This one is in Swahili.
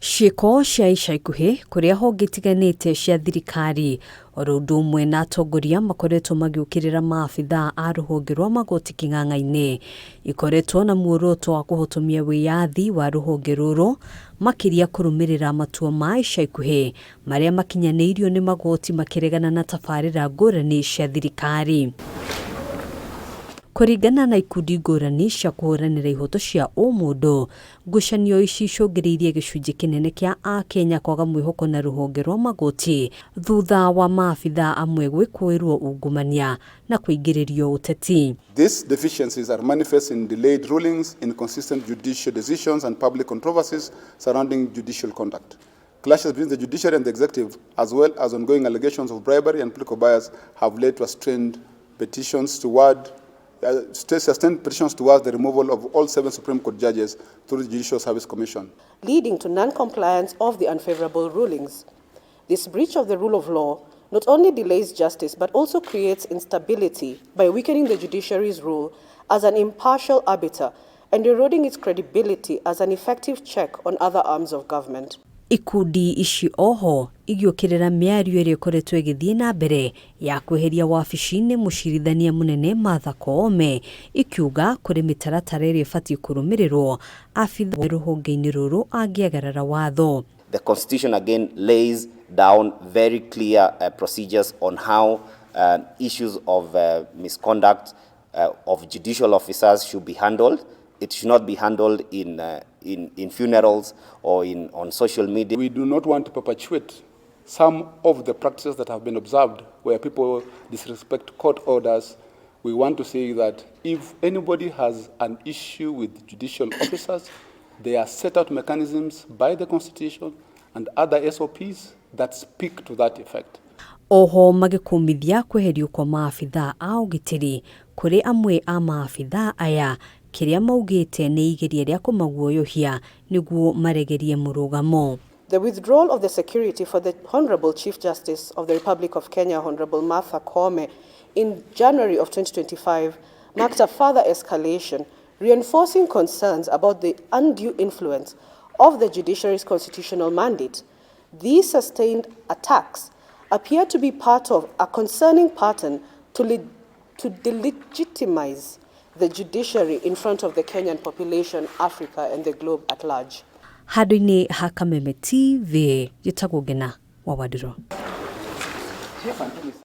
Ciĩko cia ica ikuhĩ kuria honge itiganĩte cia thirikari oro ũndũ ũmwe na atongoria makoretwo magĩũkĩrĩra maabithaa a rũhonge rwa Magoti kĩng'ang'a-inĩ ikoretwo na muoroto wa kũhotomia Wiyathi wa rũhonge rũrũ makĩria kũrũmĩrĩra matua ma ica ikuhĩ marĩa makinyanĩirio nĩ Magoti makĩregana na tabarĩra ngũrani cia thirikari. Kũringana na ikundi ngũrani cia kũhũranĩra ihoto cia ũmũndũ, ngucanio ici icũngĩrĩirie gĩcunjĩ kĩnene kĩa Akenya kwaga mwĩhoko na rũhonge rwa Magoti thutha wa maabithaa amwe gwĩkũĩrwo ungumania na kũingĩrĩrio ũteti. These deficiencies are manifest in delayed rulings, inconsistent judicial decisions and public controversies surrounding judicial conduct. Clashes between the judiciary and the executive, as well as ongoing allegations of bribery and political bias, have led to sustained petitions towards the removal of all 7 Supreme Court judges through the Judicial Service Commission, leading to non-compliance of the unfavorable rulings. This breach of the rule of law not only delays justice but also creates instability by weakening the judiciary's role as an impartial arbiter and eroding its credibility as an effective check on other arms of government. Ikundi ici oho igĩũkĩrĩra mĩario ĩrĩa ĩkoretwo ĩgĩthiĩ na mbere ya kweheria wabici-inĩ mũcirithania mũnene Martha Koome ikiuga kũrĩ mĩtaratara ĩrĩa ĩbatiĩ kũrũmĩrĩrwo abithaa rũhonge-inĩ rũrũ angĩagarara watho. The Constitution again lays down very clear procedures on how issues of misconduct of judicial officers should be handled. It should not be handled in funerals or on social media. We do not want to perpetuate some of the practices that have been observed where people disrespect court orders. We want to say that if anybody has an issue with judicial officers, there are set out mechanisms by the Constitution and other SOPs that speak to that effect. Oho magĩkũmithia kweherio kwa maabithaa a ũgitĩri kũrĩ amwe a maabithaa aya kĩrĩa maugĩte nĩ igeria rĩa kũmaguoyohia nĩguo maregerie mũrũgamo. The withdrawal of the security for the Honorable Chief Justice of the Republic of Kenya, Honorable Martha Koome, in January of 2025 marked a further escalation, reinforcing concerns about the undue influence of the judiciary's constitutional mandate. These sustained attacks appear to be part of a concerning pattern to delegitimize the judiciary in front of the Kenyan population, Africa, and the globe at large. Handũ-inĩ ha Kameme TV, gĩtagwo Ngina wa Wadiro.